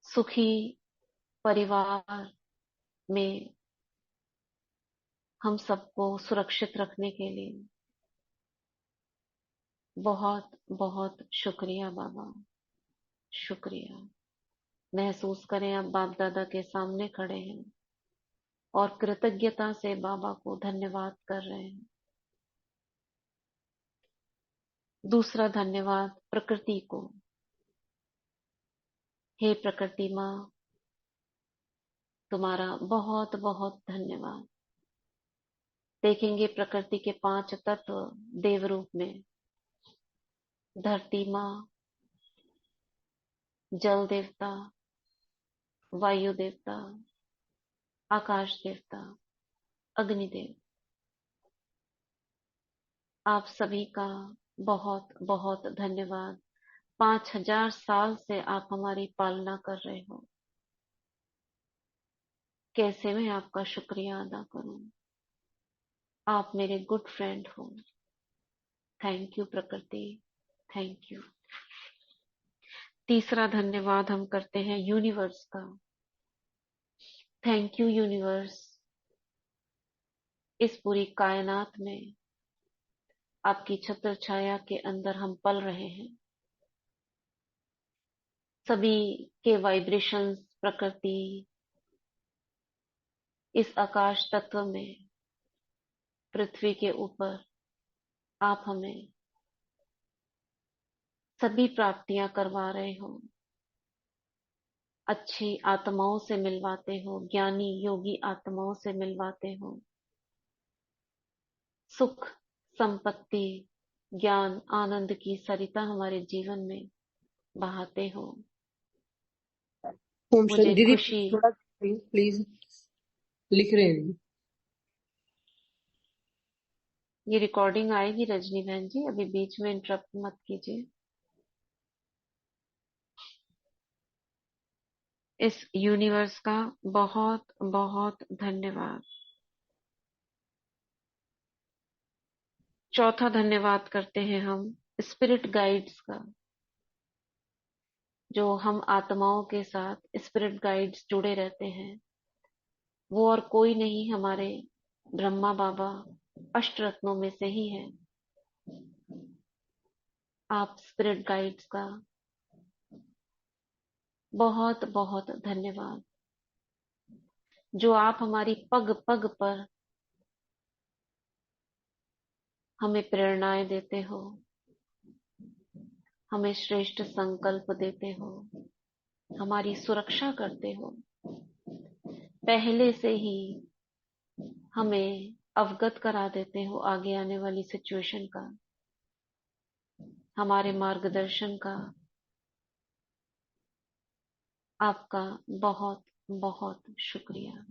सुखी परिवार में हम सबको सुरक्षित रखने के लिए बहुत बहुत शुक्रिया बाबा, शुक्रिया। महसूस करें अब बाप दादा के सामने खड़े हैं और कृतज्ञता से बाबा को धन्यवाद कर रहे हैं। दूसरा धन्यवाद प्रकृति को। हे प्रकृति माँ, तुम्हारा बहुत बहुत धन्यवाद। देखेंगे प्रकृति के 5 तत्व देव रूप में, धरती माँ, जल देवता, वायु देवता, आकाश देवता, अग्निदेव। आप सभी का बहुत बहुत धन्यवाद। 5000 साल से आप हमारी पालना कर रहे हो। कैसे मैं आपका शुक्रिया अदा करूं। आप मेरे गुड फ्रेंड हो। थैंक यू प्रकृति, थैंक यू। तीसरा धन्यवाद हम करते हैं यूनिवर्स का। थैंक यू यूनिवर्स, इस पूरी कायनात में आपकी छत्र छाया के अंदर हम पल रहे हैं। सभी के वाइब्रेशंस, प्रकृति, इस आकाश तत्व में, पृथ्वी के ऊपर आप हमें सभी प्राप्तियां करवा रहे हो। अच्छी आत्माओं से मिलवाते हो, ज्ञानी योगी आत्माओं से मिलवाते हो। सुख, संपत्ति, ज्ञान, आनंद की सरिता हमारे जीवन में बहाते हो। ओम मुझे दीदी खुशी, थोड़ा प्लीज, लिख रहे हैं। ये रिकॉर्डिंग आएगी रजनी बहन जी, अभी बीच में इंटरप्ट मत कीजिए। इस यूनिवर्स का बहुत बहुत धन्यवाद। चौथा धन्यवाद करते हैं हम स्पिरिट गाइड्स का। जो हम आत्माओं के साथ स्पिरिट गाइड्स जुड़े रहते हैं, वो और कोई नहीं, हमारे ब्रह्मा बाबा अष्ट रत्नों में से ही है। आप स्पिरिट गाइड्स का बहुत बहुत धन्यवाद। जो आप हमारी पग पग पर हमें प्रेरणाएं देते हो, हमें श्रेष्ठ संकल्प देते हो, हमारी सुरक्षा करते हो, पहले से ही हमें अवगत करा देते हो आगे आने वाली सिचुएशन का, हमारे मार्गदर्शन का। आपका बहुत बहुत शुक्रिया।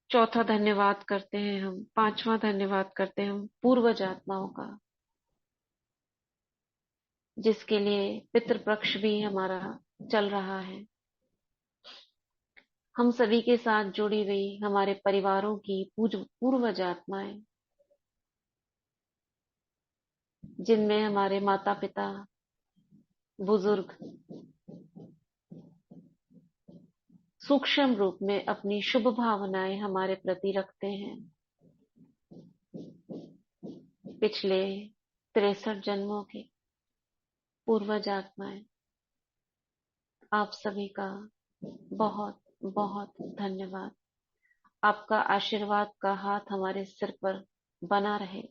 चौथा धन्यवाद करते हैं हम, पांचवा धन्यवाद करते हैं हम पूर्वज आत्माओं का, जिसके लिए पितृपक्ष भी हमारा चल रहा है। हम सभी के साथ जुड़ी हुई हमारे परिवारों की पूर्वज आत्माएं, जिनमें हमारे माता पिता, बुजुर्ग सूक्ष्म रूप में अपनी शुभ भावनाएं हमारे प्रति रखते हैं। पिछले 63 जन्मों के पूर्वज आत्माएं, आप सभी का बहुत बहुत धन्यवाद। आपका आशीर्वाद का हाथ हमारे सिर पर बना रहे,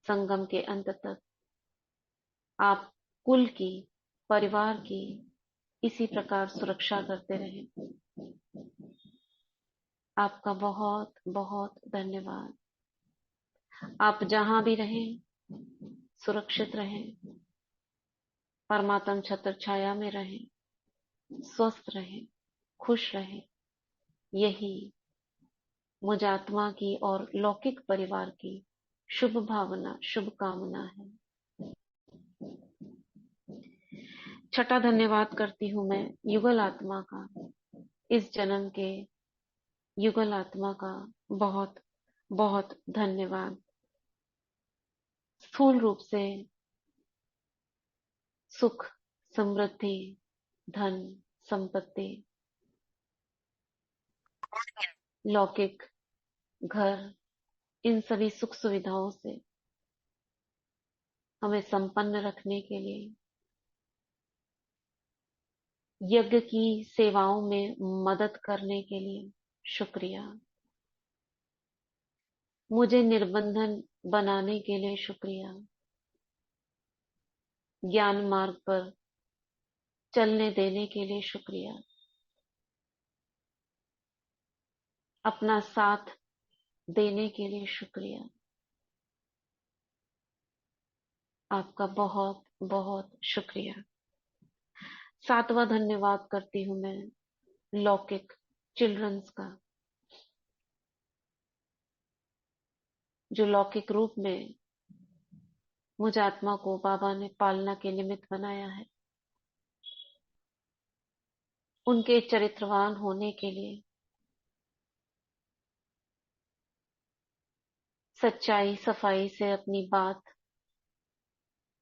संगम के अंत तक आप कुल की, परिवार की इसी प्रकार सुरक्षा करते रहे। आपका बहुत बहुत धन्यवाद। आप जहां भी रहें सुरक्षित रहें, परमात्म छत्र छाया में रहें, स्वस्थ रहें, खुश रहें। यही मुझ आत्मा की और लौकिक परिवार की शुभ भावना, शुभकामना है। छठा धन्यवाद करती हूं मैं युगल आत्मा का, इस जन्म के युगल आत्मा का बहुत बहुत धन्यवाद। स्थूल रूप से सुख, समृद्धि, धन, संपत्ति, लौकिक घर, इन सभी सुख सुविधाओं से हमें संपन्न रखने के लिए, यज्ञ की सेवाओं में मदद करने के लिए शुक्रिया। मुझे निर्बंधन बनाने के लिए शुक्रिया। ज्ञान मार्ग पर चलने देने के लिए शुक्रिया। अपना साथ देने के लिए शुक्रिया। आपका बहुत बहुत शुक्रिया। सातवां धन्यवाद करती हूं मैं लौकिक चिल्ड्रंस का, जो लौकिक रूप में मुझ आत्मा को बाबा ने पालना के निमित्त बनाया है। उनके चरित्रवान होने के लिए, सच्चाई सफाई से अपनी बात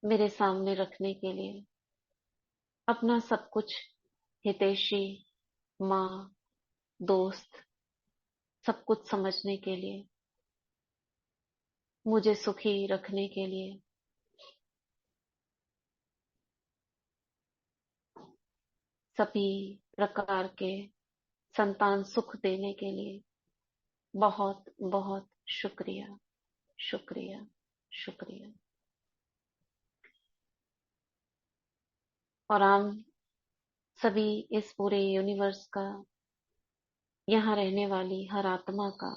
मेरे सामने रखने के लिए, अपना सब कुछ हितैषी, माँ, दोस्त, सब कुछ समझने के लिए, मुझे सुखी रखने के लिए, सभी प्रकार के संतान सुख देने के लिए बहुत बहुत शुक्रिया, शुक्रिया, शुक्रिया। और हम सभी इस पूरे यूनिवर्स का, यहाँ रहने वाली हर आत्मा का,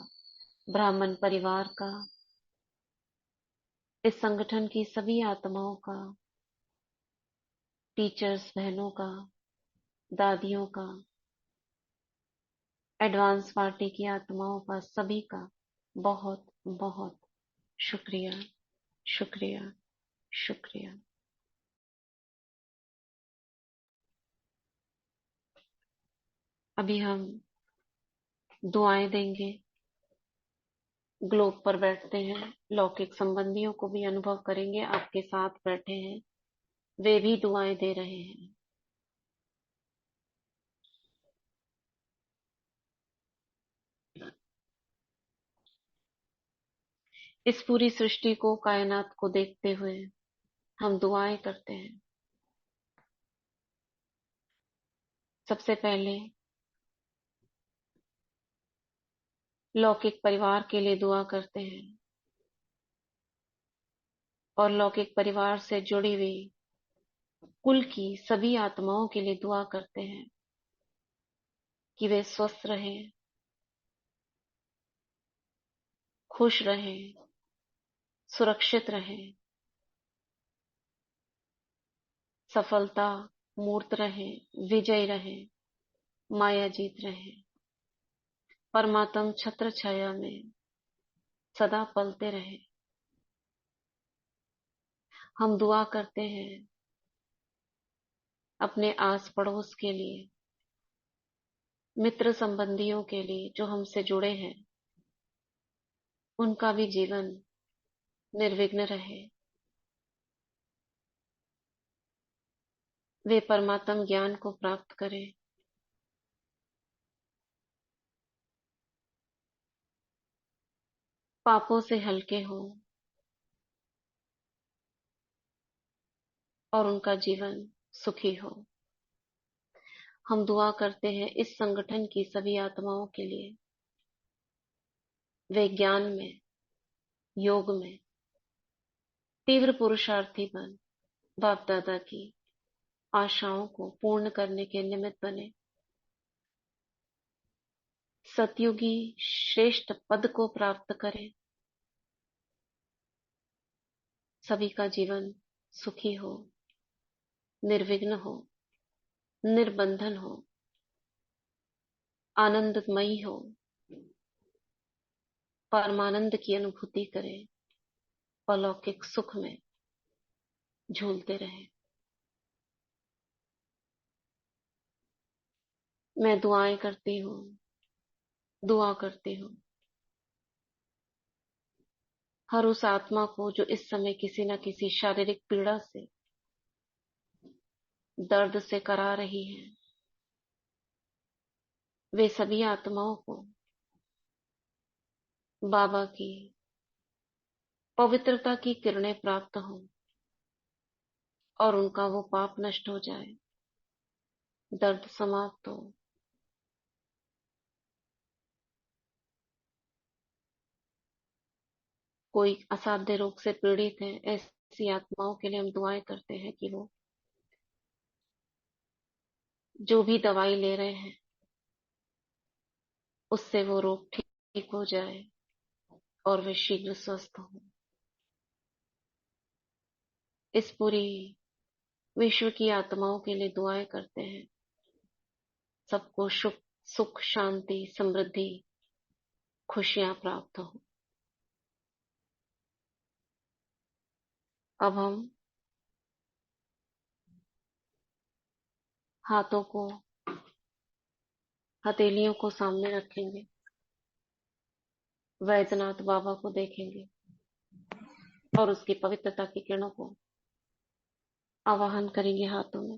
ब्राह्मण परिवार का, इस संगठन की सभी आत्माओं का, टीचर्स बहनों का, दादियों का, एडवांस पार्टी की आत्माओं का, सभी का बहुत बहुत शुक्रिया, शुक्रिया, शुक्रिया। अभी हम दुआएं देंगे। ग्लोब पर बैठते हैं, लौकिक संबंधियों को भी अनुभव करेंगे, आपके साथ बैठे हैं, वे भी दुआएं दे रहे हैं। इस पूरी सृष्टि को, कायनात को देखते हुए हम दुआएं करते हैं। सबसे पहले लौकिक परिवार के लिए दुआ करते हैं और लौकिक परिवार से जुड़ी हुई कुल की सभी आत्माओं के लिए दुआ करते हैं कि वे स्वस्थ रहें, खुश रहें, सुरक्षित रहें, सफलता मूर्त रहें, विजयी रहें, माया जीत रहें, परमात्म छत्र छाया में सदा पलते रहें। हम दुआ करते हैं अपने आस पड़ोस के लिए, मित्र संबंधियों के लिए जो हमसे जुड़े हैं, उनका भी जीवन निर्विघ्न रहे, वे परमात्म ज्ञान को प्राप्त करें। पापों से हल्के हों, और उनका जीवन सुखी हो। हम दुआ करते हैं इस संगठन की सभी आत्माओं के लिए। वे ज्ञान में, योग में तीव्र पुरुषार्थी बन बाप दादा की आशाओं को पूर्ण करने के निमित्त बने। सतयुगी श्रेष्ठ पद को प्राप्त करें। सभी का जीवन सुखी हो, निर्विघ्न हो, निर्बंधन हो, आनंदमयी हो, परमानंद की अनुभूति करें, अलौकिक सुख में झूलते रहे। मैं दुआएं करती हूँ, दुआ करती हूँ हर उस आत्मा को जो इस समय किसी न किसी शारीरिक पीड़ा से, दर्द से करा रही है। वे सभी आत्माओं को बाबा की पवित्रता की किरणें प्राप्त हों और उनका वो पाप नष्ट हो जाए, दर्द समाप्त हो। कोई असाध्य रोग से पीड़ित है, ऐसी आत्माओं के लिए हम दुआएं करते हैं कि वो जो भी दवाई ले रहे हैं उससे वो रोग ठीक हो जाए और वे शीघ्र स्वस्थ हों। इस पूरी विश्व की आत्माओं के लिए दुआएं करते हैं, सबको सुख शांति समृद्धि खुशियां प्राप्त हो। अब हम हाथों को, हथेलियों को सामने रखेंगे, वैद्यनाथ बाबा को देखेंगे और उसकी पवित्रता की किरणों को आवाहन करेंगे हाथों में।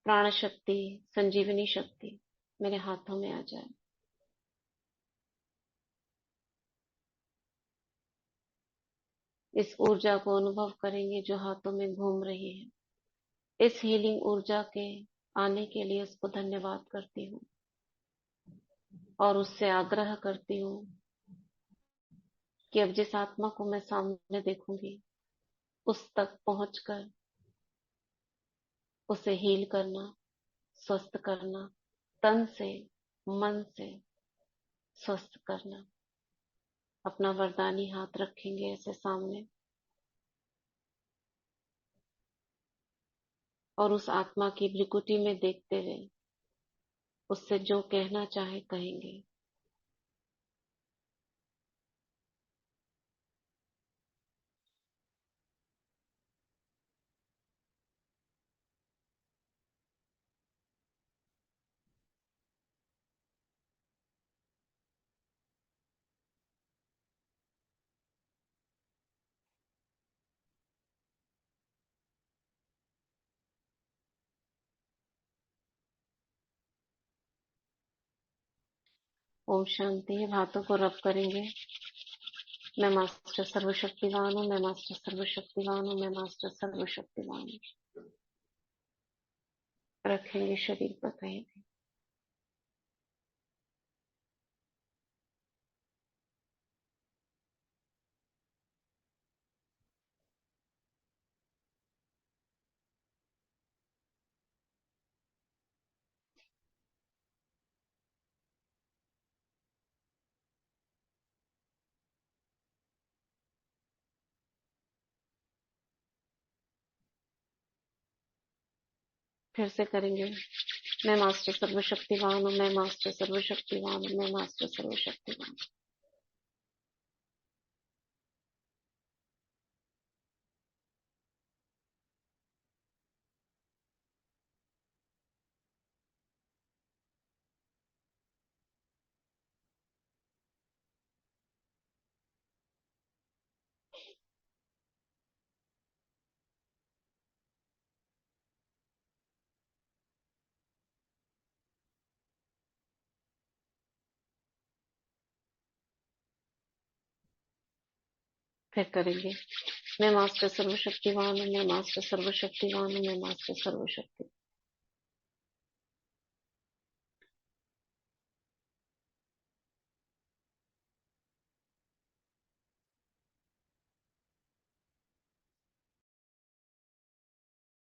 प्राण शक्ति, संजीवनी शक्ति मेरे हाथों में आ जाए। इस ऊर्जा को अनुभव करेंगे जो हाथों में घूम रही है। इस हीलिंग ऊर्जा के आने के लिए उसको धन्यवाद करती हूँ और उससे आग्रह करती हूँ कि अब जिस आत्मा को मैं सामने देखूंगी उस तक पहुंचकर उसे हील करना, स्वस्थ करना, तन से मन से स्वस्थ करना। अपना वरदानी हाथ रखेंगे ऐसे सामने और उस आत्मा की भ्रिकुटी में देखते हुए उससे जो कहना चाहे कहेंगे। ओम शांति। हाथों को रब करेंगे। मैं मास्टर सर्वशक्तिवान हूँ, मैं मास्टर सर्वशक्तिवान हूँ, मैं मास्टर सर्वशक्तिवान हूँ। रखेंगे शरीर पर कहीं भी। फिर से करेंगे। मैं मास्टर सर्वशक्तिवान हूँ, मैं मास्टर सर्वशक्तिवान हूँ, मैं मास्टर सर्वशक्तिवान हूँ। फिर करेंगे। मैं मास्टर सर्वशक्तिवान हूँ, मैं मास्टर सर्वशक्तिवान हूँ, मैं मास्टर सर्वशक्ति।